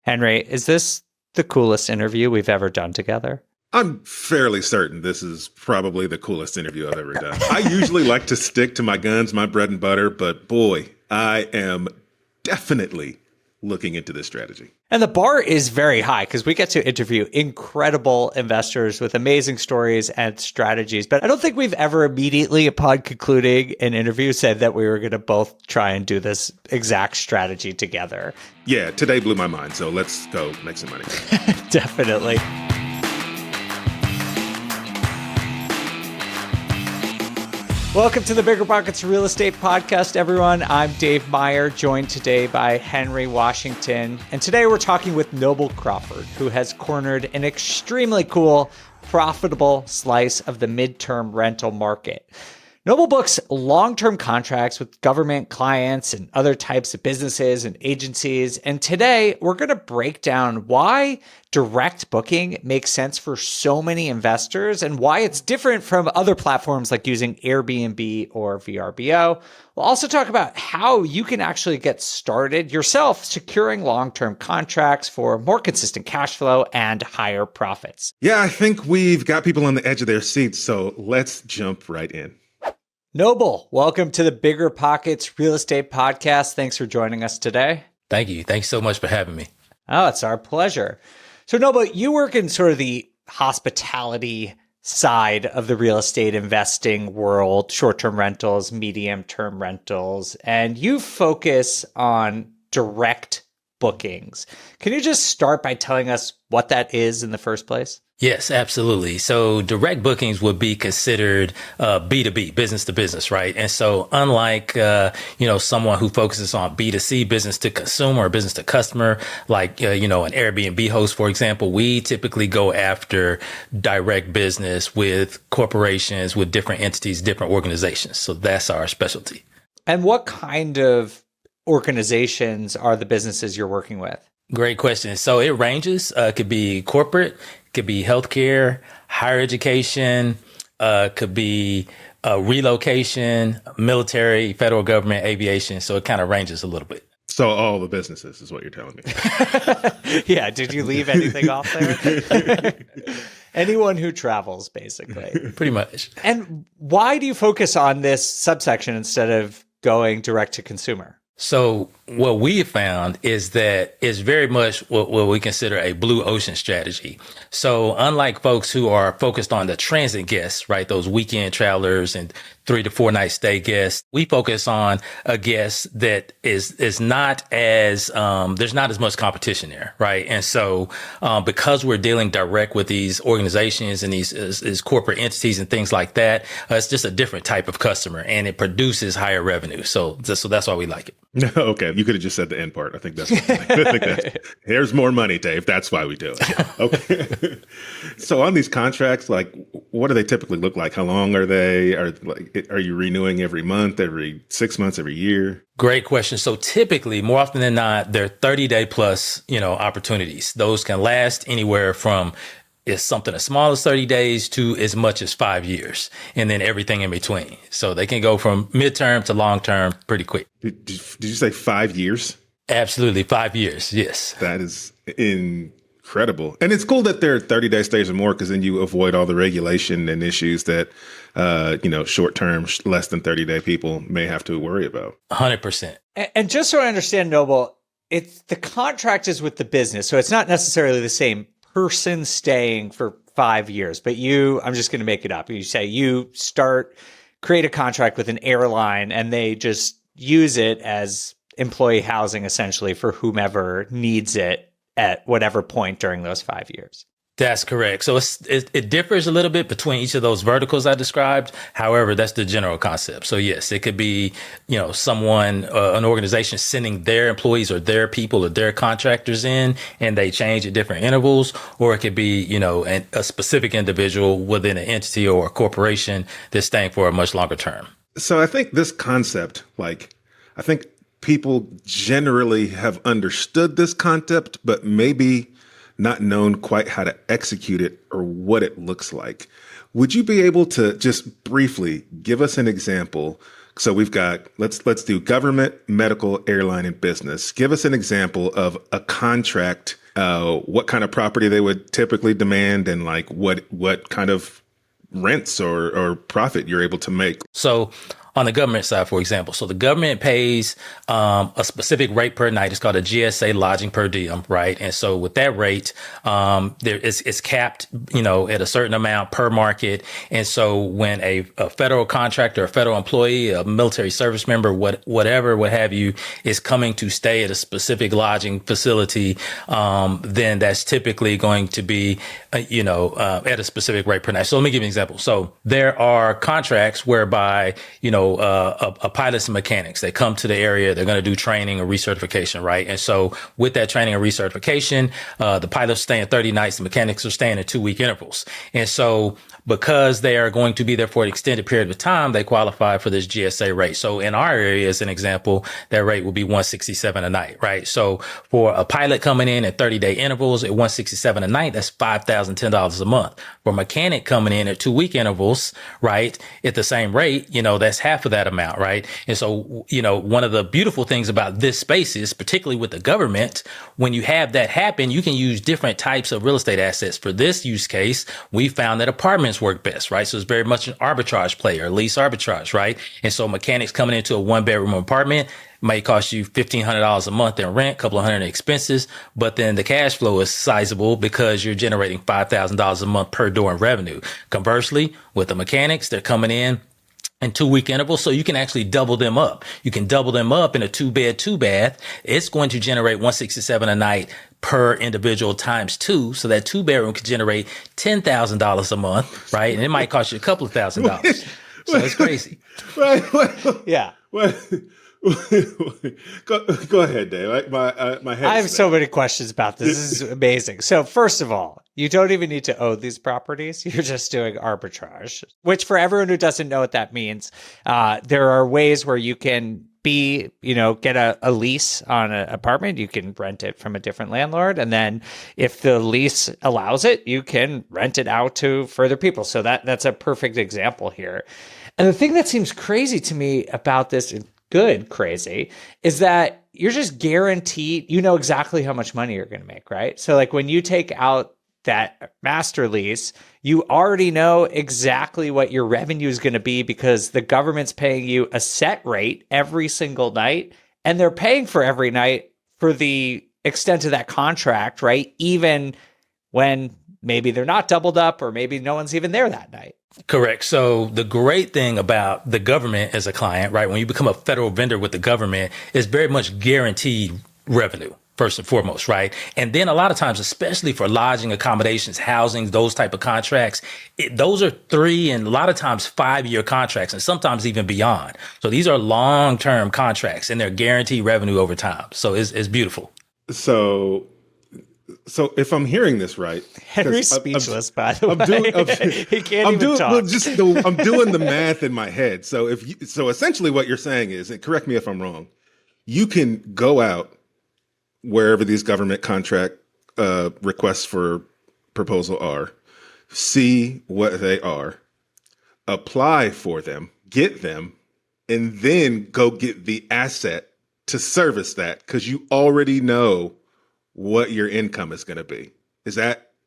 Henry, is this the coolest interview we've ever done together? I'm fairly certain this is probably the coolest interview I've ever done. I usually like to stick to my guns, my bread and butter, but boy, I am definitely looking into this strategy. And the bar is very high because we get to interview incredible investors with amazing stories and strategies. But I don't think we've ever immediately, upon concluding an interview, said that we were going to both try and do this exact strategy together. Yeah, today blew my mind. So let's go make some money. Definitely. Welcome to the BiggerPockets Real Estate Podcast, everyone. I'm Dave Meyer, joined today by Henry Washington. And today we're talking with Noble Crawford, who has cornered an extremely cool, profitable slice of the midterm rental market. Noble books long-term contracts with government clients and other types of businesses and agencies. And today we're going to break down why direct booking makes sense for so many investors and why it's different from other platforms like using Airbnb or VRBO. We'll also talk about how you can actually get started yourself securing long-term contracts for more consistent cash flow and higher profits. Yeah, I think we've got people on the edge of their seats, so let's jump right in. Noble, welcome to the BiggerPockets Real Estate Podcast. Thanks for joining us today. Thank you. Thanks so much for having me. Oh, it's our pleasure. So Noble, you work in sort of the hospitality side of the real estate investing world, short-term rentals, medium-term rentals, and you focus on direct bookings. Can you just start by telling us what that is in the first place? Yes, absolutely. So direct bookings would be considered B2B, business to business, right? And so unlike, someone who focuses on B2C, business to consumer or business to customer, like, an Airbnb host, for example, we typically go after direct business with corporations, with different entities, different organizations. So that's our specialty. And what kind of organizations are the businesses you're working with? Great question. So it ranges. Could be corporate, could be healthcare, higher education, could be relocation, military, federal government, aviation. So it kind of ranges a little bit. So all the businesses is what you're telling me. Yeah. Did you leave anything off there? Anyone who travels, basically. Pretty much. And why do you focus on this subsection instead of going direct to consumer? So what we have found is that it's very much what we consider a blue ocean strategy. So unlike folks who are focused on the transient guests, right, those weekend travelers and 3 to 4 night stay guests, we focus on a guest that is not as, there's not as much competition there, right? And so because we're dealing direct with these organizations and these corporate entities and things like that, it's just a different type of customer and it produces higher revenue. So that's why we like it. Okay, you could have just said the end part. I think here's more money, Dave. That's why we do it. Okay. So on these contracts, like, what do they typically look like? How long are they? Are you renewing every month, every 6 months, every year? Great question. So typically, more often than not, they're 30-day plus, opportunities. Those can last anywhere from is something as small as 30 days to as much as 5 years, and then everything in between. So they can go from midterm to long term pretty quick. Did you say 5 years? Absolutely. 5 years. Yes. That is incredible. And it's cool that they're 30-day stays or more, because then you avoid all the regulation and issues that, short-term, less than 30-day people may have to worry about. 100%. And just so I understand, Noble, the contract is with the business. So it's not necessarily the same person staying for 5 years, but I'm just going to make it up. You say you create a contract with an airline and they just use it as employee housing essentially for whomever needs it at whatever point during those 5 years. That's correct. So it differs a little bit between each of those verticals I described. However, that's the general concept. So yes, it could be, someone, an organization sending their employees or their people or their contractors in, and they change at different intervals, or it could be, a specific individual within an entity or a corporation that's staying for a much longer term. So I think this concept, I think people generally have understood this concept, but maybe not known quite how to execute it or what it looks like. Would you be able to just briefly give us an example, So we've got, let's do government, medical, airline, and business. Give us an example of a contract, what kind of property they would typically demand, and like what kind of rents or profit you're able to make. So on the government side, for example, so the government pays a specific rate per night. It's called a GSA lodging per diem, right? And so with that rate, it's capped, at a certain amount per market. And so when a federal contractor, a federal employee, a military service member, whatever, what have you, is coming to stay at a specific lodging facility, then that's typically going to be, at a specific rate per night. So let me give you an example. So there are contracts whereby, a pilots and mechanics, they come to the area, they're going to do training or recertification, right? And so with that training and recertification, the pilots staying 30 nights, the mechanics are staying at 2-week intervals. And so because they are going to be there for an extended period of time, they qualify for this GSA rate. So in our area, as an example, that rate will be $167 a night, right? So for a pilot coming in at 30-day intervals at $167 a night, that's $5,010 a month. For a mechanic coming in at 2-week intervals, right, at the same rate, that's half of that amount, right? And so, one of the beautiful things about this space is, particularly with the government, when you have that happen, you can use different types of real estate assets. For this use case, we found that apartments work best, right? So it's very much an arbitrage play or lease arbitrage, right? And so mechanics coming into a 1-bedroom apartment might cost you $1,500 a month in rent, a couple of hundred in expenses, but then the cash flow is sizable because you're generating $5,000 a month per door in revenue. Conversely, with the mechanics, they're coming in 2-week intervals, so you can actually double them up. You can double them up in a 2-bed, 2-bath. It's going to generate $167 a night per individual times 2. So that 2-bedroom could generate $10,000 a month, right? And it might cost you a couple of $1,000. So it's crazy. Right. Yeah. Go ahead, Dave. My head. I have so many questions about this. This is amazing. So first of all, you don't even need to own these properties. You're just doing arbitrage, which for everyone who doesn't know what that means, there are ways where you can get a lease on an apartment. You can rent it from a different landlord. And then if the lease allows it, you can rent it out to further people. So that's a perfect example here. And the thing that seems crazy to me about this, crazy, is that you're just guaranteed, exactly how much money you're going to make, right? So like when you take out that master lease, you already know exactly what your revenue is going to be because the government's paying you a set rate every single night, and they're paying for every night for the extent of that contract, right? Even when maybe they're not doubled up or maybe no one's even there that night. Correct. So the great thing about the government as a client, right, when you become a federal vendor with the government, is very much guaranteed revenue, first and foremost, right? And then a lot of times, especially for lodging, accommodations, housing, those type of contracts, those are 3 and a lot of times 5-year contracts and sometimes even beyond. So these are long-term contracts and they're guaranteed revenue over time. So it's beautiful. So if I'm hearing this right, Henry's speechless, by the way. He can't even talk. I'm doing the math in my head. So so essentially what you're saying is, and correct me if I'm wrong, you can go out wherever these government contract requests for proposal are, see what they are, apply for them, get them, and then go get the asset to service that because you already know what your income is going to be.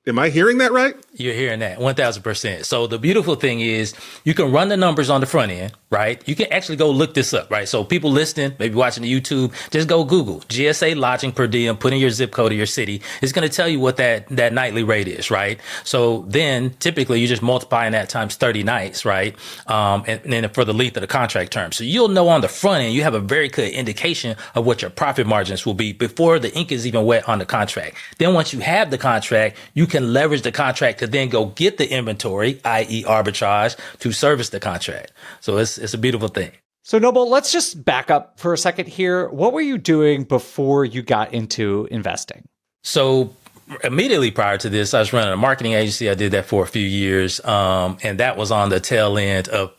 Am I hearing that right? You're hearing that 1,000%. So the beautiful thing is you can run the numbers on the front end, right? You can actually go look this up, right? So people listening, maybe watching the YouTube, just go Google GSA lodging per diem, put in your zip code of your city. It's going to tell you what that nightly rate is, right? So then typically you're just multiplying that times 30 nights, right? And then for the length of the contract term. So you'll know on the front end, you have a very good indication of what your profit margins will be before the ink is even wet on the contract. Then once you have the contract, you can leverage the contract to then go get the inventory, i.e. arbitrage, to service the contract. So it's a beautiful thing. So Noble, let's just back up for a second here. What were you doing before you got into investing? So immediately prior to this, I was running a marketing agency. I did that for a few years. And that was on the tail end of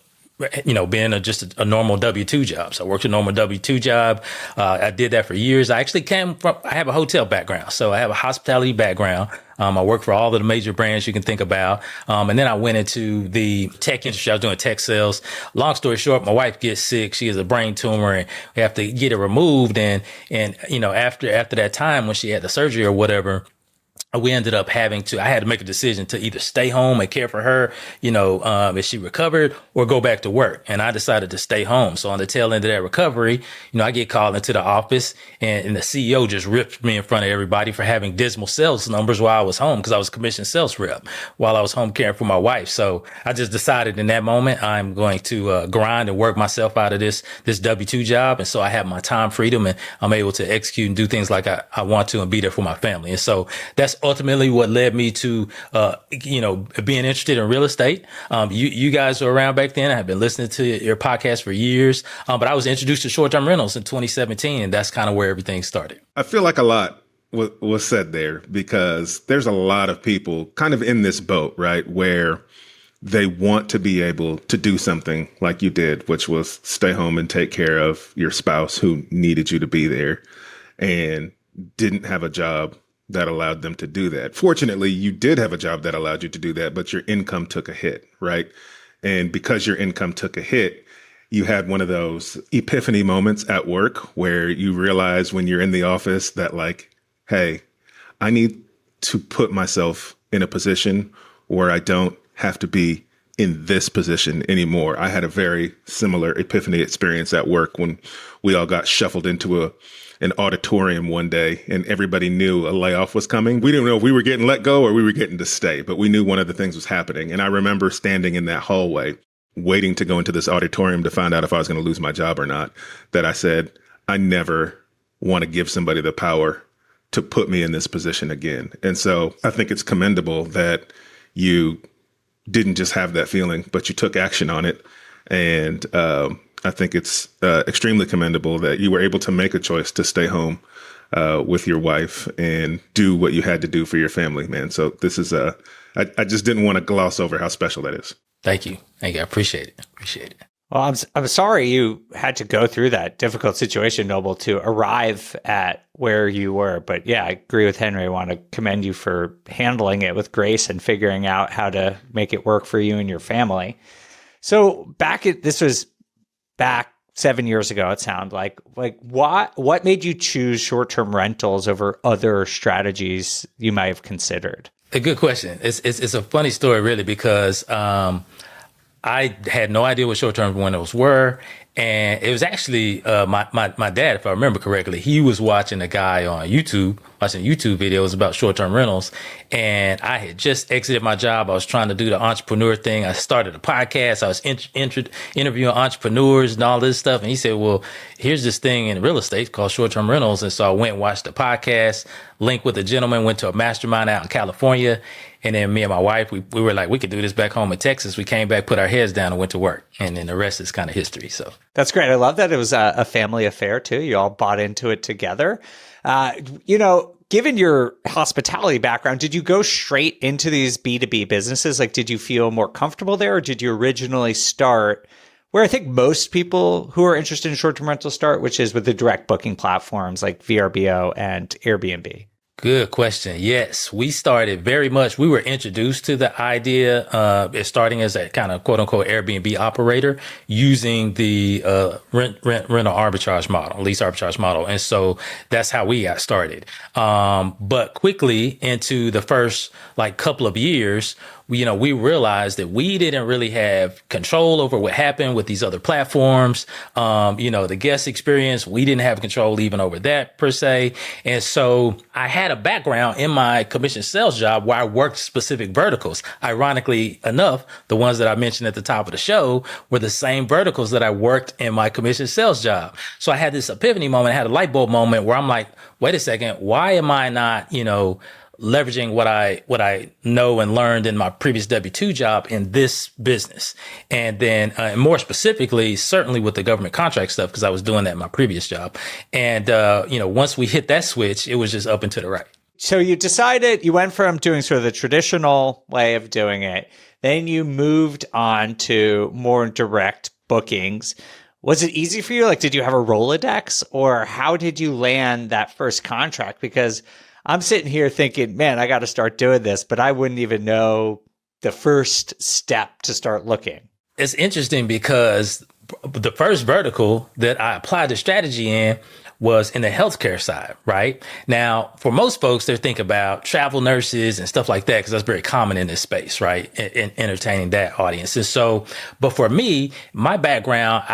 being just a normal W-2 job. So I worked a normal W-2 job. I did that for years. I actually I have a hotel background. So I have a hospitality background. I worked for all of the major brands you can think about. And then I went into the tech industry. I was doing tech sales. Long story short, my wife gets sick. She has a brain tumor and we have to get it removed. And after that time when she had the surgery or whatever, we ended up I had to make a decision to either stay home and care for her, if she recovered, or go back to work. And I decided to stay home. So on the tail end of that recovery, I get called into the office and the CEO just ripped me in front of everybody for having dismal sales numbers while I was home, because I was a commission sales rep while I was home caring for my wife. So I just decided in that moment, I'm going to grind and work myself out of this W-2 job. And so I have my time freedom and I'm able to execute and do things like I want to and be there for my family. And so that's ultimately what led me to, being interested in real estate. You guys were around back then. I have been listening to your podcast for years, but I was introduced to short-term rentals in 2017, and that's kind of where everything started. I feel like a lot was said there, because there's a lot of people kind of in this boat, right, where they want to be able to do something like you did, which was stay home and take care of your spouse who needed you to be there and didn't have a job that allowed them to do that. Fortunately, you did have a job that allowed you to do that, but your income took a hit, right? And because your income took a hit, you had one of those epiphany moments at work where you realize when you're in the office that hey, I need to put myself in a position where I don't have to be in this position anymore. I had a very similar epiphany experience at work when we all got shuffled into an auditorium one day and everybody knew a layoff was coming. We didn't know if we were getting let go or we were getting to stay, but we knew one of the things was happening. And I remember standing in that hallway, waiting to go into this auditorium to find out if I was going to lose my job or not, that I said, I never want to give somebody the power to put me in this position again. And so I think it's commendable that you didn't just have that feeling, but you took action on it. And I think it's extremely commendable that you were able to make a choice to stay home with your wife and do what you had to do for your family, man. So this is I just didn't want to gloss over how special that is. Thank you. I appreciate it. Well, I'm sorry you had to go through that difficult situation, Noble, to arrive at where you were. But yeah, I agree with Henry. I want to commend you for handling it with grace and figuring out how to make it work for you and your family. So this was back 7 years ago, it sounded like what made you choose short-term rentals over other strategies you might have considered? A good question. It's a funny story, really, because I had no idea what short-term rentals were. And it was actually my dad, if I remember correctly, he was watching a guy on YouTube, watching YouTube videos about short-term rentals. And I had just exited my job. I was trying to do the entrepreneur thing. I started a podcast. I was interviewing entrepreneurs and all this stuff. And he said, well, here's this thing in real estate called short-term rentals. And so I went and watched the podcast, linked with a gentleman, went to a mastermind out in California. And then me and my wife, we were like, we could do this back home in Texas. We came back, put our heads down and went to work. And then the rest is kind of history. So that's great. I love that it was a family affair too. You all bought into it together. Given your hospitality background, did you go straight into these B2B businesses? Did you feel more comfortable there, or did you originally start where I think most people who are interested in short-term rental start, which is with the direct booking platforms like VRBO and Airbnb? Good question. Yes, we started we were introduced to the idea of starting as a kind of quote unquote Airbnb operator using the rental arbitrage model, lease arbitrage model. And so that's how we got started. But quickly into the first couple of years, we realized that we didn't really have control over what happened with these other platforms. The guest experience, we didn't have control even over that per se. And so I had a background in my commission sales job where I worked specific verticals. Ironically enough, the ones that I mentioned at the top of the show were the same verticals that I worked in my commission sales job. So I had this epiphany moment, I had a light bulb moment where I'm like, wait a second, why am I not, leveraging what I know and learned in my previous W-2 job in this business? And then more specifically, certainly with the government contract stuff, because I was doing that in my previous job. And, once we hit that switch, it was just up and to the right. So you decided, you went from doing sort of the traditional way of doing it, then you moved on to more direct bookings. Was it easy for you? Like, did you have a Rolodex, or how did you land that first contract? Because I'm sitting here thinking, man, I got to start doing this, but I wouldn't even know the first step to start looking. It's interesting because the first vertical that I applied the strategy in was in the healthcare side, right? Now, for most folks, they're thinking about travel nurses and stuff like that, because that's very common in this space, right? In entertaining that audience. And so, but for me, my background,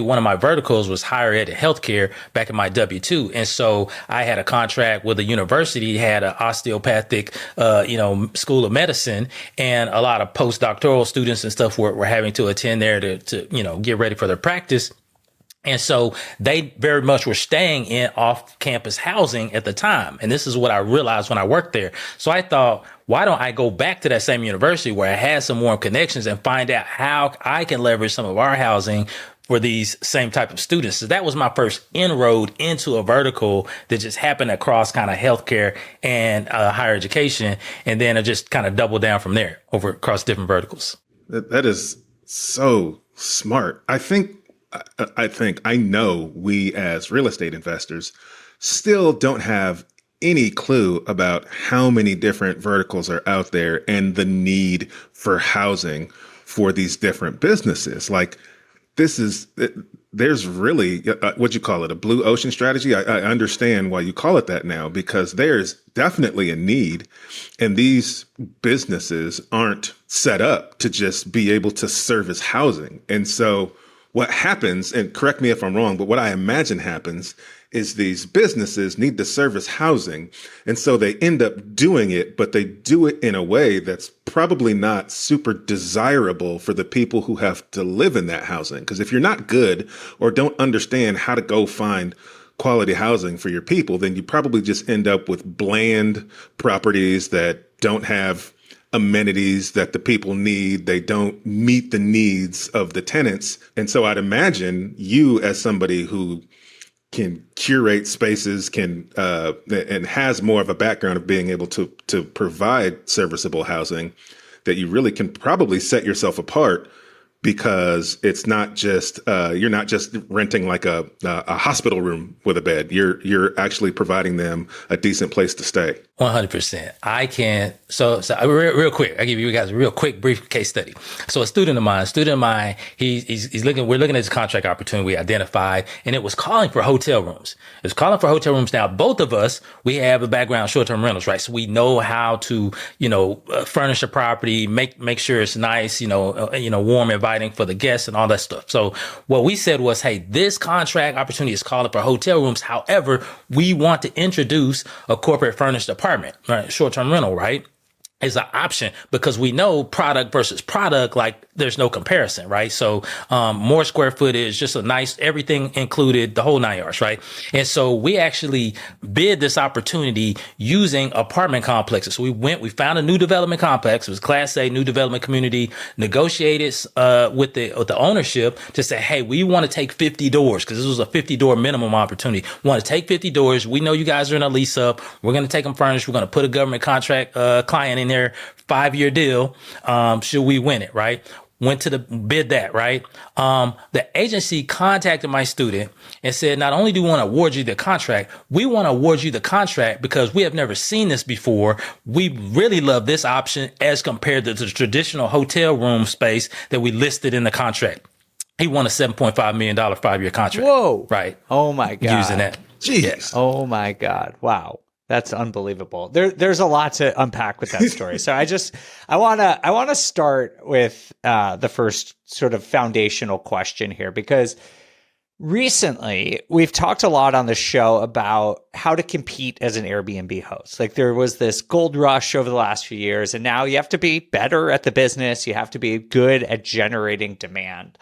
one of my verticals was higher ed and healthcare back in my W-2. And so I had a contract with a university, had an osteopathic, school of medicine, and a lot of postdoctoral students and stuff were having to attend there to get ready for their practice. And so they very much were staying in off-campus housing at the time. And this is what I realized when I worked there. So I thought, why don't I go back to that same university where I had some warm connections and find out how I can leverage some of our housing for these same type of students. So that was my first inroad into a vertical that just happened across kind of healthcare and higher education. And then I just kind of doubled down from there over across different verticals. That is so smart. I know we as real estate investors still don't have any clue about how many different verticals are out there and the need for housing for these different businesses. Like, there's really, what you call it, a blue ocean strategy. I understand why you call it that now, because there's definitely a need, and these businesses aren't set up to just be able to service housing. And so what happens, and correct me if I'm wrong, but what I imagine happens is these businesses need to service housing. And so they end up doing it, but they do it in a way that's probably not super desirable for the people who have to live in that housing. Because if you're not good or don't understand how to go find quality housing for your people, then you probably just end up with bland properties that don't have amenities that the people need. They don't meet the needs of the tenants. And so I'd imagine you, as somebody who can curate spaces, and has more of a background of being able to provide serviceable housing, that you really can probably set yourself apart, because it's not just you're not just renting like a hospital room with a bed. You're actually providing them a decent place to stay. 100%. I can. So real quick, I give you guys a real quick, brief case study. So a student of mine, he's looking, we're looking at this contract opportunity we identified, and it was calling for hotel rooms. It's calling for hotel rooms. Now, both of us, we have a background in short-term rentals, right? So we know how to, furnish a property, make sure it's nice, warm, inviting for the guests and all that stuff. So what we said was, hey, this contract opportunity is calling for hotel rooms. However, we want to introduce a corporate furnished apartment, right? Short-term rental, right? Is an option, because we know product versus product, like there's no comparison, right? So, more square footage, just a nice, everything included, the whole 9 yards, right? And so we actually bid this opportunity using apartment complexes. So we found a new development complex. It was Class A, new development community, negotiated, with the ownership to say, hey, we want to take 50 doors, because this was a 50 door minimum opportunity. We want to take 50 doors. We know you guys are in a lease up. We're going to take them furnished. We're going to put a government contract, client in there, 5-year deal. Should we win it, right? Went to the bid that, right? The agency contacted my student and said, not only do we want to award you the contract, we want to award you the contract because we have never seen this before. We really love this option as compared to the traditional hotel room space that we listed in the contract. He won a $7.5 million 5-year contract. Whoa. Right. Oh my God. Using that. Jeez. Oh my God. Wow. That's unbelievable. There's a lot to unpack with that story. So I want to start with the first sort of foundational question here, because recently we've talked a lot on the show about how to compete as an Airbnb host. Like, there was this gold rush over the last few years, and now you have to be better at the business. You have to be good at generating demand.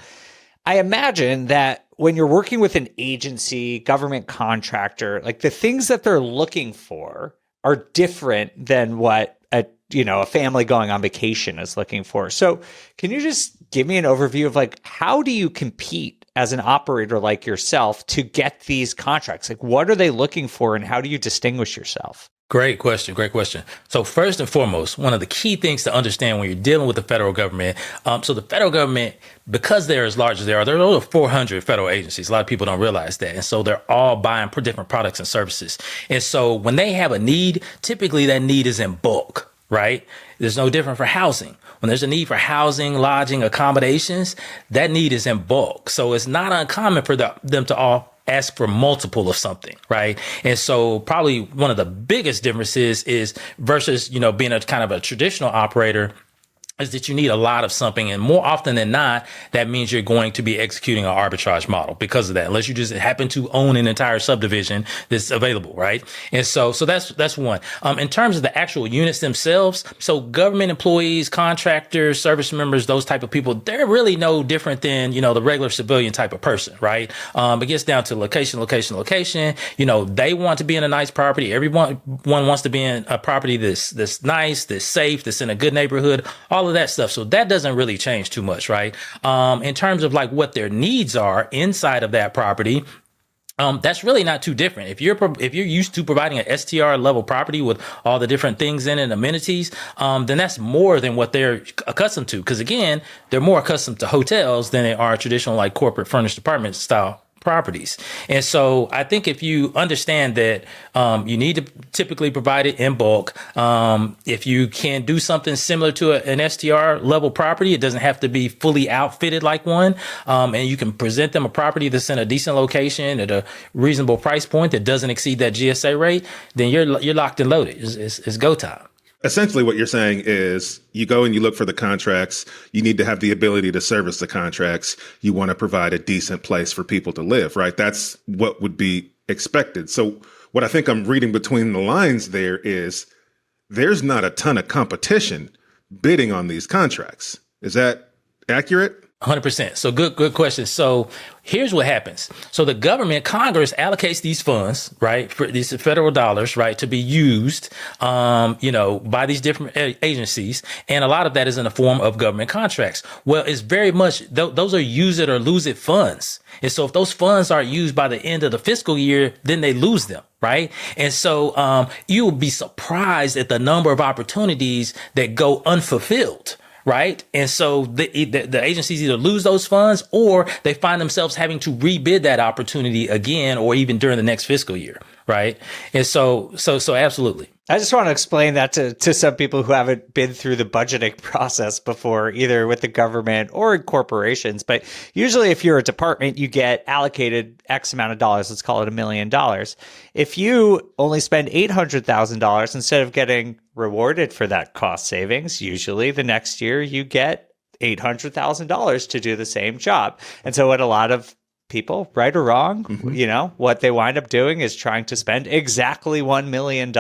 I imagine that when you're working with an agency, government contractor, like, the things that they're looking for are different than what a family going on vacation is looking for. So can you just give me an overview of, like, how do you compete as an operator like yourself to get these contracts? Like, what are they looking for and how do you distinguish yourself? Great question. Great question. So first and foremost, one of the key things to understand when you're dealing with the federal government, so the federal government, because they're as large as they are, there are over 400 federal agencies. A lot of people don't realize that. And so they're all buying different products and services. And so when they have a need, typically that need is in bulk, right? There's no different for housing. When there's a need for housing, lodging, accommodations, that need is in bulk. So it's not uncommon for them to all ask for multiple of something, right? And so probably one of the biggest differences is versus, being a kind of a traditional operator is that you need a lot of something. And more often than not, that means you're going to be executing an arbitrage model because of that, unless you just happen to own an entire subdivision that's available, right? And so that's one. In terms of the actual units themselves, so government employees, contractors, service members, those type of people, they're really no different than, the regular civilian type of person, right? It gets down to location. They want to be in a nice property. Everyone wants to be in a property that's nice, that's safe, that's in a good neighborhood, all of that stuff. So that doesn't really change too much, right? In terms of like what their needs are inside of that property, that's really not too different. If you're used to providing an STR level property with all the different things in it and amenities, then that's more than what they're accustomed to. Because again, they're more accustomed to hotels than they are traditional like corporate furnished apartment style properties. And so I think if you understand that you need to typically provide it in bulk, if you can do something similar to an STR level property, it doesn't have to be fully outfitted like one, and you can present them a property that's in a decent location at a reasonable price point that doesn't exceed that GSA rate, then you're locked and loaded. It's go time. Essentially, what you're saying is you go and you look for the contracts. You need to have the ability to service the contracts. You want to provide a decent place for people to live, right? That's what would be expected. So what I think I'm reading between the lines there is there's not a ton of competition bidding on these contracts. Is that accurate? 100%. So good question. So here's what happens. So the government, Congress allocates these funds, right, for these federal dollars, right, to be used, by these different agencies. And a lot of that is in the form of government contracts. Well, it's very much, those are use it or lose it funds. And so if those funds aren't used by the end of the fiscal year, then they lose them. Right. And so you will be surprised at the number of opportunities that go unfulfilled. Right. And so the agencies either lose those funds or they find themselves having to rebid that opportunity again or even during the next fiscal year. Right. And so absolutely. I just want to explain that to some people who haven't been through the budgeting process before, either with the government or in corporations. But usually if you're a department, you get allocated X amount of dollars. Let's call it $1 million. If you only spend $800,000 instead of getting rewarded for that cost savings, usually the next year you get $800,000 to do the same job. And so what a lot of people, right or wrong, what they wind up doing is trying to spend exactly $1 million.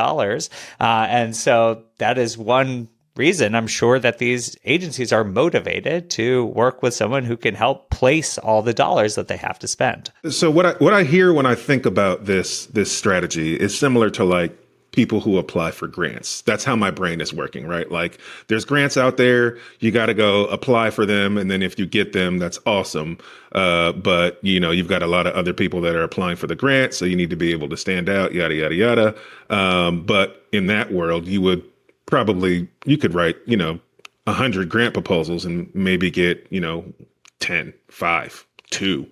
And so that is one reason I'm sure that these agencies are motivated to work with someone who can help place all the dollars that they have to spend. So what I hear when I think about this strategy is similar to like people who apply for grants. That's how my brain is working, right? Like there's grants out there, you got to go apply for them. And then if you get them, that's awesome. But you've got a lot of other people that are applying for the grant. So you need to be able to stand out, yada, yada, yada. But in that world, you could write, 100 grant proposals and maybe get, 10, 5, 2.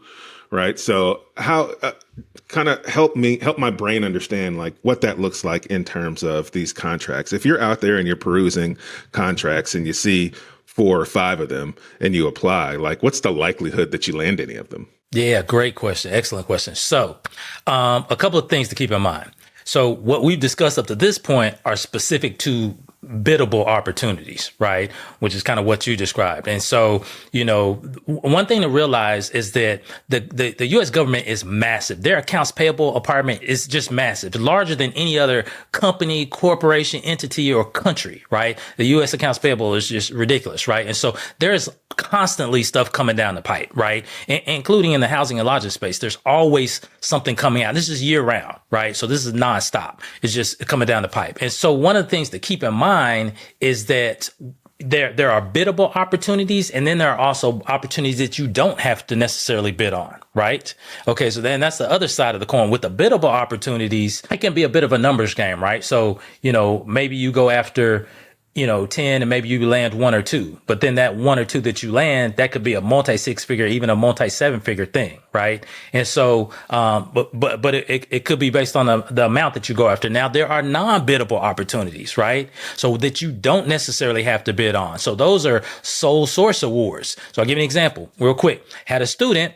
Right. So how kind of help my brain understand like what that looks like in terms of these contracts. If you're out there and you're perusing contracts and you see 4 or 5 of them and you apply, like what's the likelihood that you land any of them? Yeah, great question. Excellent question. So a couple of things to keep in mind. So what we've discussed up to this point are specific to biddable opportunities, right? Which is kind of what you described. And so, one thing to realize is that the U.S. government is massive. Their accounts payable department is just massive, larger than any other company, corporation, entity, or country, right? The U.S. accounts payable is just ridiculous, right? And so there's constantly stuff coming down the pipe, right? Including in the housing and lodging space, there's always something coming out. This is year round, right? So this is nonstop. It's just coming down the pipe. And so one of the things to keep in mind is that there are biddable opportunities, and then there are also opportunities that you don't have to necessarily bid on, right? Okay, so then that's the other side of the coin. With the biddable opportunities, it can be a bit of a numbers game, right? So, maybe you go after 10 and maybe you land 1 or 2, but then that 1 or 2 that you land, that could be a multi 6-figure, even a multi 7-figure thing. Right. And so, but it could be based on the amount that you go after. Now, there are non-biddable opportunities, right? So that you don't necessarily have to bid on. So those are sole source awards. So I'll give you an example real quick. Had a student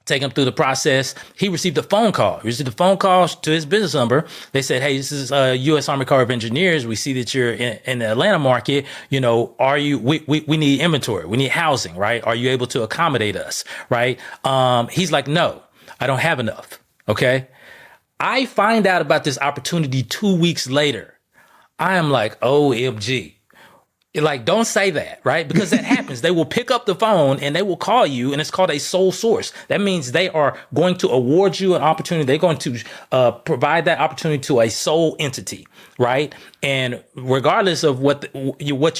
take him through the process. He received a phone call. He received a phone call to his business number. They said, "Hey, this is U.S. Army Corps of Engineers. We see that you're in the Atlanta market. Are you? We need inventory. We need housing, right? Are you able to accommodate us, right?" He's like, "No, I don't have enough." Okay. I find out about this opportunity 2 weeks later. I am like, OMG. Like, don't say that, right? Because that happens. They will pick up the phone and they will call you, and it's called a sole source. That means they are going to award you an opportunity. They're going to provide that opportunity to a sole entity, right? And regardless of what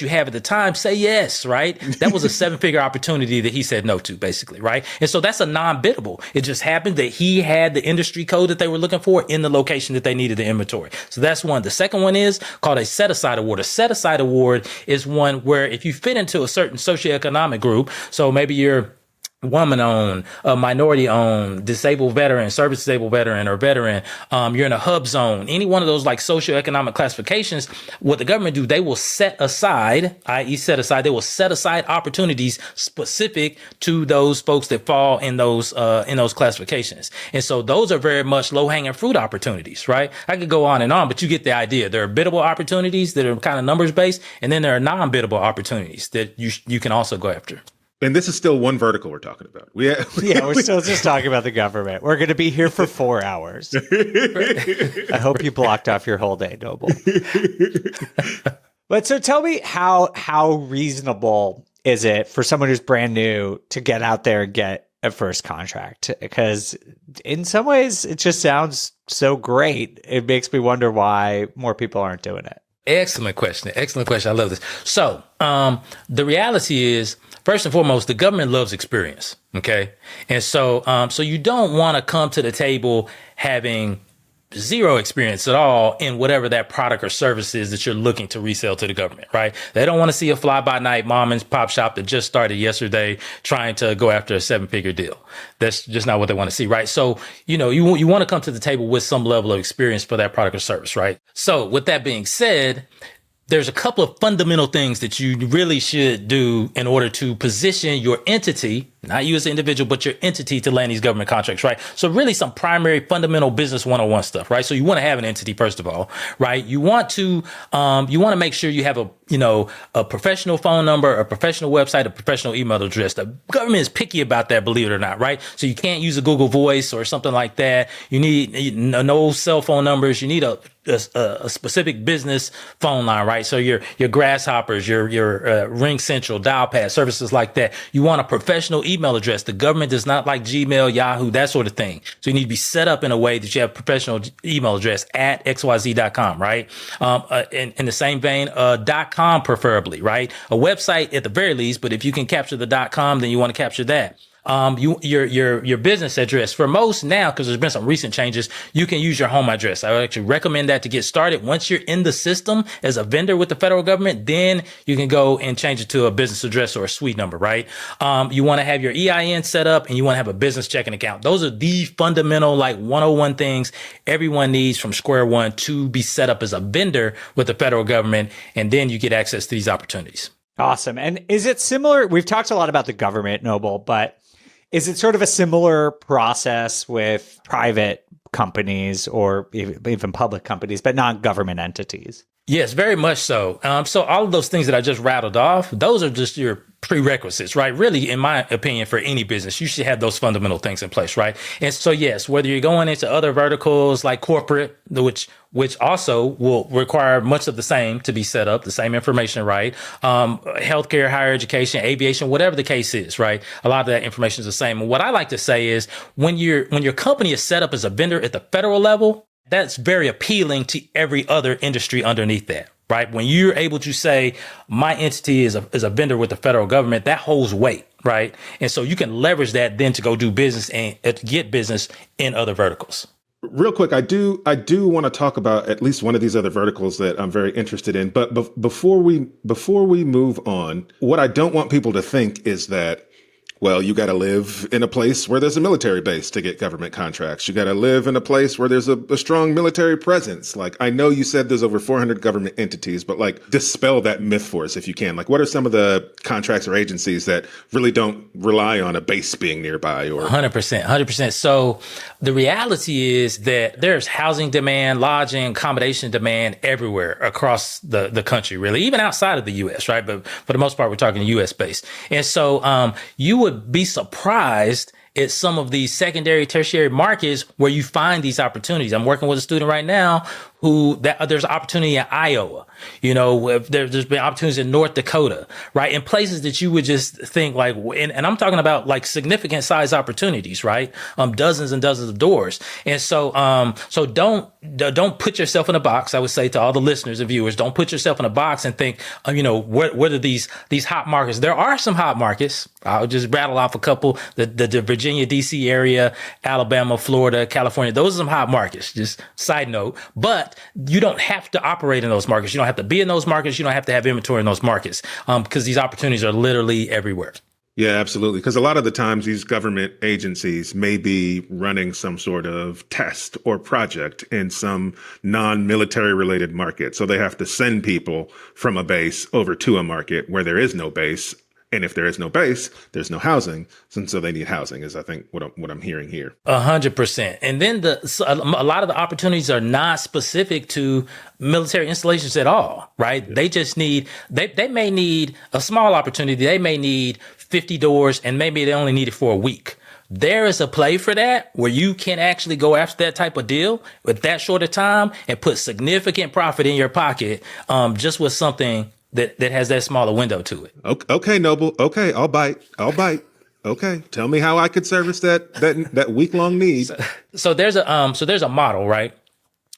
you have at the time, say yes, right? That was a 7-figure opportunity that he said no to, basically, right? And so that's a non-biddable. It just happened that he had the industry code that they were looking for in the location that they needed the inventory. So that's one. The second one is called a set-aside award. A set-aside award is one where if you fit into a certain socioeconomic group, so maybe you're woman-owned, minority-owned, disabled veteran, service-disabled veteran, or veteran, you're in a hub zone, any one of those like socioeconomic classifications, what the government do, they will set aside, i.e. they will set aside opportunities specific to those folks that fall in those classifications. And so those are very much low-hanging fruit opportunities, right? I could go on and on, but you get the idea. There are biddable opportunities that are kind of numbers-based, and then there are non-biddable opportunities that you can also go after. And this is still one vertical we're talking about. We're still just talking about the government. We're going to be here for 4 hours. I hope you blocked off your whole day, Noble. But so tell me how reasonable is it for someone who's brand new to get out there and get a first contract? Because in some ways, it just sounds so great. It makes me wonder why more people aren't doing it. Excellent question. I love this. So the reality is, first and foremost, the government loves experience. Okay. And so you don't want to come to the table having zero experience at all in whatever that product or service is that you're looking to resell to the government, right? They don't want to see a fly-by-night mom and pop shop that just started yesterday trying to go after a 7-figure deal. That's just not what they want to see, right? So, you want to come to the table with some level of experience for that product or service, right? So with that being said, there's a couple of fundamental things that you really should do in order to position your entity, not you as an individual, but your entity to land these government contracts, right? So really some primary fundamental business 101 stuff, right? So you want to have an entity, first of all, right? You want to make sure you have a professional phone number, a professional website, a professional email address. The government is picky about that, believe it or not, right? So you can't use a Google Voice or something like that. You need no cell phone numbers. You need a specific business phone line, right? So your Grasshoppers, your Ring Central, Dialpad, services like that. You want a professional email address. The government does not like Gmail, Yahoo, that sort of thing. So you need to be set up in a way that you have a professional email address at xyz.com, right? In the same vein, .com preferably, right? A website at the very least, but if you can capture the .com, then you want to capture that. Your business address. For most now, because there's been some recent changes, you can use your home address. I would actually recommend that to get started. Once you're in the system as a vendor with the federal government, then you can go and change it to a business address or a suite number, right? You want to have your EIN set up and you want to have a business checking account. Those are the fundamental 101 things everyone needs from square one to be set up as a vendor with the federal government. And then you get access to these opportunities. Awesome. And is it similar? We've talked a lot about the government, Noble, but is it sort of a similar process with private companies or even public companies, but not government entities? Yes, very much so. So all of those things that I just rattled off, those are just your prerequisites, right? Really, in my opinion, for any business, you should have those fundamental things in place, right? And so, yes, whether you're going into other verticals like corporate, which also will require much of the same to be set up, the same information, right? Healthcare, higher education, aviation, whatever the case is, right? A lot of that information is the same. And what I like to say is when your company is set up as a vendor at the federal level, that's very appealing to every other industry underneath that. right? When you're able to say my entity is a vendor with the federal government, that holds weight, right? And so you can leverage that then to go do business and to get business in other verticals. Real quick, I do want to talk about at least one of these other verticals that I'm very interested in. But before we move on, what I don't want people to think is that, well, you got to live in a place where there's a military base to get government contracts. You got to live in a place where there's a strong military presence. Like, I know you said there's over 400 government entities, but like, dispel that myth for us if you can. Like, what are some of the contracts or agencies that really don't rely on a base being nearby? Or 100%. So the reality is that there's housing demand, lodging, accommodation demand everywhere across the country, really, even outside of the U.S., right? But for the most part, we're talking U.S. based. And so you would be surprised at some of these secondary, tertiary markets where you find these opportunities. I'm working with a student right now there's opportunity in Iowa, there's been opportunities in North Dakota, right? In places that you would just think like, and I'm talking about like significant size opportunities, right? Dozens and dozens of doors. And so don't put yourself in a box. I would say to all the listeners and viewers, don't put yourself in a box and think, what are these hot markets? There are some hot markets. I'll just rattle off a couple, the Virginia, DC area, Alabama, Florida, California. Those are some hot markets, just side note. But you don't have to operate in those markets. You don't have to be in those markets. You don't have to have inventory in those markets because these opportunities are literally everywhere. Yeah, absolutely. Because a lot of the times these government agencies may be running some sort of test or project in some non-military related market. So they have to send people from a base over to a market where there is no base. And if there is no base, there's no housing. And so they need housing is, I think, what I'm hearing here. 100%. And then a lot of the opportunities are not specific to military installations at all, right? Yeah. They just need, they may need a small opportunity. They may need 50 doors and maybe they only need it for a week. There is a play for that where you can actually go after that type of deal with that short of time and put significant profit in your pocket just with something that has that smaller window to it. Okay, Noble. Okay, I'll bite. Okay, tell me how I could service that week-long need. So there's a model, right?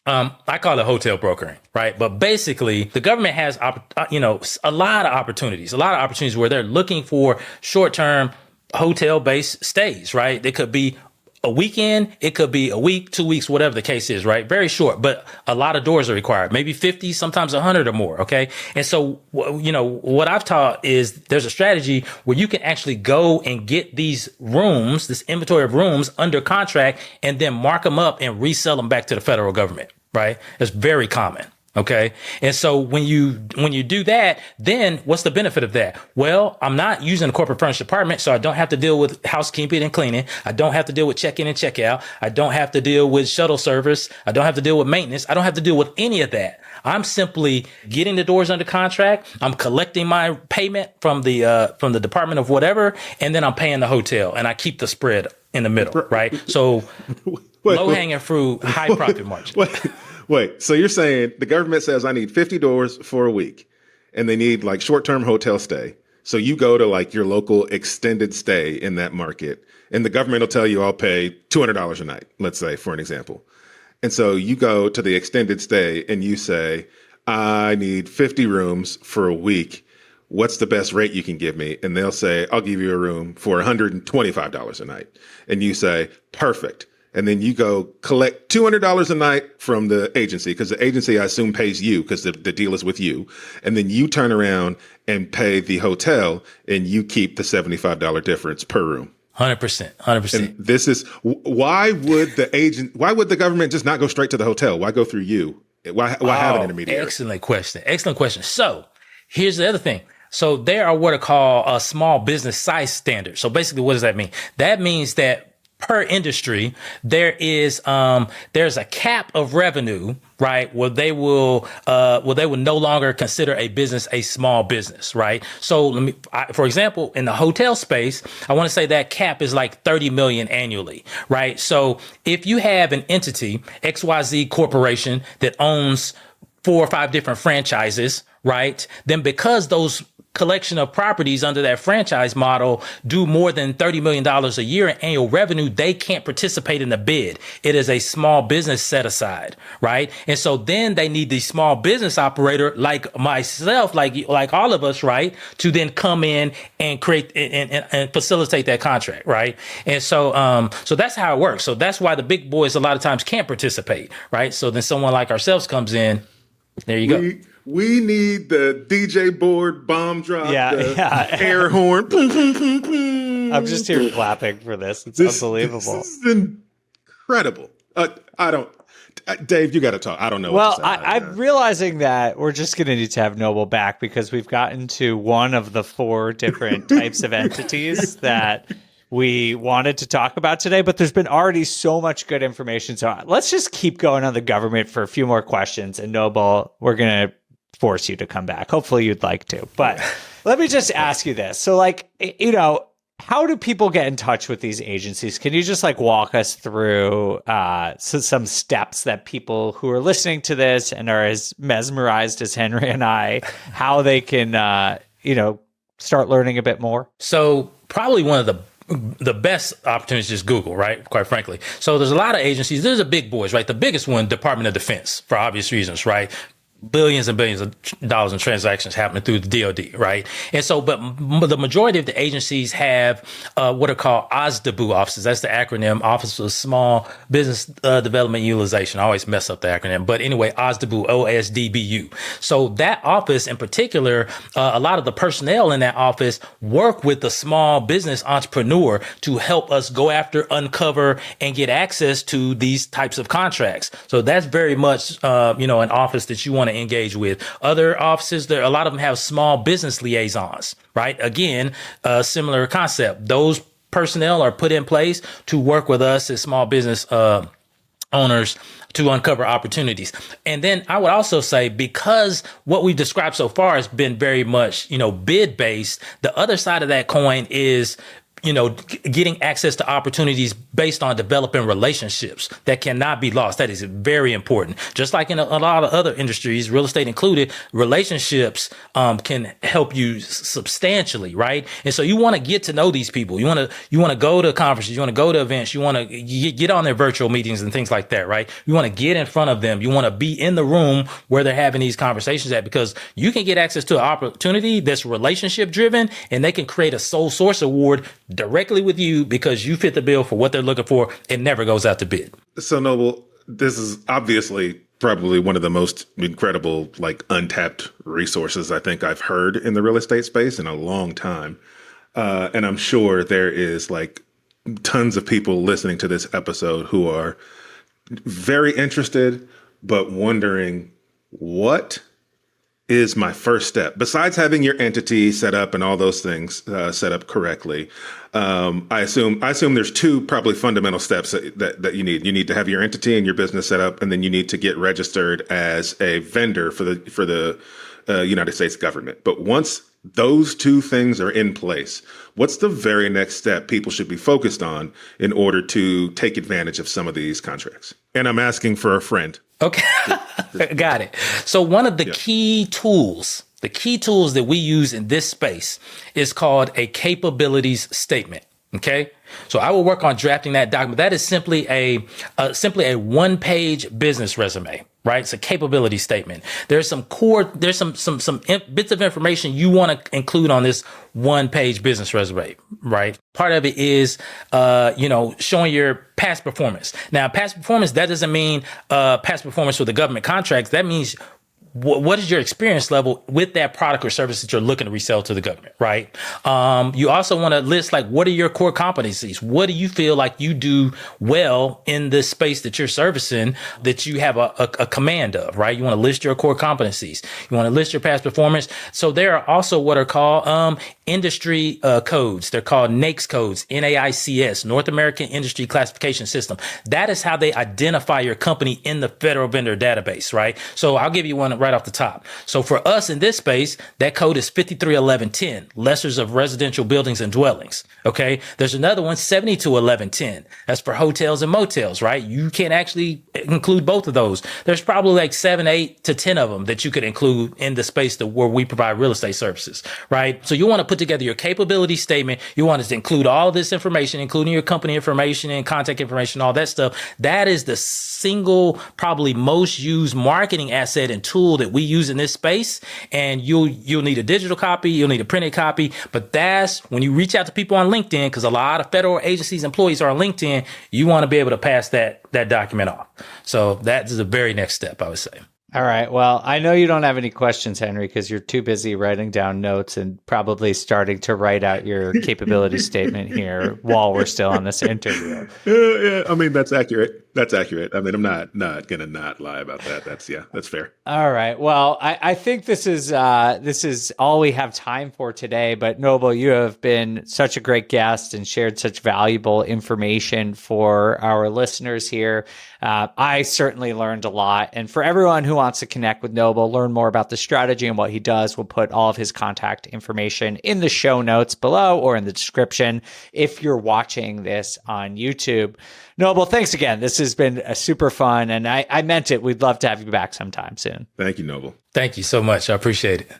I call it hotel brokering, right? But basically, the government has a lot of opportunities where they're looking for short-term hotel-based stays, right? They could be a weekend, it could be a week, 2 weeks, whatever the case is, right? Very short, but a lot of doors are required, maybe 50, sometimes 100 or more, okay? And so, what I've taught is there's a strategy where you can actually go and get these rooms, this inventory of rooms under contract, and then mark them up and resell them back to the federal government, right? It's very common. Okay. And so when you do that, then what's the benefit of that? Well, I'm not using the corporate furnish department, so I don't have to deal with housekeeping and cleaning. I don't have to deal with check-in and check-out. I don't have to deal with shuttle service. I don't have to deal with maintenance. I don't have to deal with any of that. I'm simply getting the doors under contract. I'm collecting my payment from the department of whatever, and then I'm paying the hotel, and I keep the spread in the middle, right? So low-hanging fruit, high profit margin. Wait, so you're saying the government says I need 50 doors for a week and they need like short-term hotel stay. So you go to like your local extended stay in that market and the government will tell you I'll pay $200 a night, let's say, for an example. And so you go to the extended stay and you say, I need 50 rooms for a week. What's the best rate you can give me? And they'll say, I'll give you a room for $125 a night. And you say, perfect. And then you go collect $200 a night from the agency because the agency, I assume, pays you because the deal is with you. And then you turn around and pay the hotel and you keep the $75 difference per room. 100%. And this is why would the government just not go straight to the hotel? Why go through you? Why have an intermediary? Excellent question. So here's the other thing. So there are what are called a small business size standards. So basically, what does that mean? That means that per industry, there's a cap of revenue, right? Where they will no longer consider a business a small business, right? So for example, in the hotel space, I want to say that cap is like 30 million annually, right? So if you have an entity, XYZ Corporation, that owns 4 or 5 different franchises, right? Then because those collection of properties under that franchise model do more than $30 million a year in annual revenue, they can't participate in the bid. It is a small business set aside, right? And so then they need the small business operator like myself, like all of us, right, to then come in and create and facilitate that contract, right? And so so that's how it works. So that's why the big boys a lot of times can't participate, right? So then someone like ourselves comes in. There you go. We need the DJ board bomb drop, air horn. I'm just here clapping for this. It's unbelievable. This is incredible. Dave, you got to talk. I don't know. Well, I'm realizing that we're just going to need to have Noble back because we've gotten to one of the 4 different types of entities that we wanted to talk about today, but there's been already so much good information. So let's just keep going on the government for a few more questions. And Noble, we're going to force you to come back. Hopefully you'd like to. But let me just ask you this. So how do people get in touch with these agencies? Can you just walk us through some steps that people who are listening to this and are as mesmerized as Henry and I, how they can, start learning a bit more? So probably one of the best opportunities is Google, right? Quite frankly. So there's a lot of agencies. There's the big boys, right? The biggest one, Department of Defense, for obvious reasons, right? Billions and billions of dollars in transactions happening through the DoD, right? And so, but the majority of the agencies have what are called OSDBU offices. That's the acronym, Office of Small Business Development Utilization. I always mess up the acronym, but anyway, OSDBU, OSDBU. So that office in particular, a lot of the personnel in that office work with the small business entrepreneur to help us go after, uncover, and get access to these types of contracts. So that's very much, an office that you want to engage with. Other offices, a lot of them have small business liaisons, right? Again, a similar concept. Those personnel are put in place to work with us as small business owners to uncover opportunities. And then I would also say, because what we've described so far has been very much, bid based, the other side of that coin is getting access to opportunities based on developing relationships that cannot be lost. That is very important. Just like in a lot of other industries, real estate included, relationships can help you substantially, right? And so you want to get to know these people. You want to go to conferences. You want to go to events. You want to get on their virtual meetings and things like that, right? You want to get in front of them. You want to be in the room where they're having these conversations at, because you can get access to an opportunity that's relationship driven, and they can create a sole source award directly with you because you fit the bill for what they're looking for. It never goes out to bid. So, Noble, this is obviously probably one of the most incredible, untapped resources I think I've heard in the real estate space in a long time. And I'm sure there is tons of people listening to this episode who are very interested, but wondering, what is my first step besides having your entity set up and all those things set up correctly? I assume there's 2 probably fundamental steps that you need. You need to have your entity and your business set up, and then you need to get registered as a vendor for the United States government. But once those 2 things are in place, what's the very next step people should be focused on in order to take advantage of some of these contracts? And I'm asking for a friend. Okay. Got it. So one of the key tools that we use in this space is called a capabilities statement. Okay. So I will work on drafting that document. That is simply a 1-page business resume, right? It's a capability statement. There's some bits of information you want to include on this 1-page business resume, right? Part of it is, showing your past performance. Now, past performance, that doesn't mean past performance with the government contracts. That means what is your experience level with that product or service that you're looking to resell to the government, right? You also want to list what are your core competencies? What do you feel like you do well in this space that you're servicing that you have a command of, right? You want to list your core competencies. You want to list your past performance. So there are also what are called industry codes. They're called NAICS codes, NAICS, North American Industry Classification System. That is how they identify your company in the federal vendor database, right? So I'll give you one right off the top. So for us in this space, that code is 531110, lessors of residential buildings and dwellings. Okay. There's another one, 721110. That's for hotels and motels, right? You can actually include both of those. There's probably like 7, 8 to 10 of them that you could include in the space where we provide real estate services, right? So you want to put together your capability statement. You want to include all this information, including your company information and contact information, all that stuff. That is the single, probably most used marketing asset and tool that we use in this space. And you'll need a digital copy, you'll need a printed copy, but that's when you reach out to people on LinkedIn, because a lot of federal agencies employees are on LinkedIn, you want to be able to pass that document off. So that is the very next step, I would say. All right. Well, I know you don't have any questions, Henry, because you're too busy writing down notes and probably starting to write out your capability statement here while we're still on this interview. Yeah, I mean, that's accurate. That's accurate. I mean, I'm not going to not lie about that. That's fair. All right. Well, I think this is all we have time for today. But Noble, you have been such a great guest and shared such valuable information for our listeners here. I certainly learned a lot. And for everyone who wants to connect with Noble, learn more about the strategy and what he does, we'll put all of his contact information in the show notes below or in the description if you're watching this on YouTube. Noble, thanks again. This has been super fun, and I meant it. We'd love to have you back sometime soon. Thank you, Noble. Thank you so much. I appreciate it.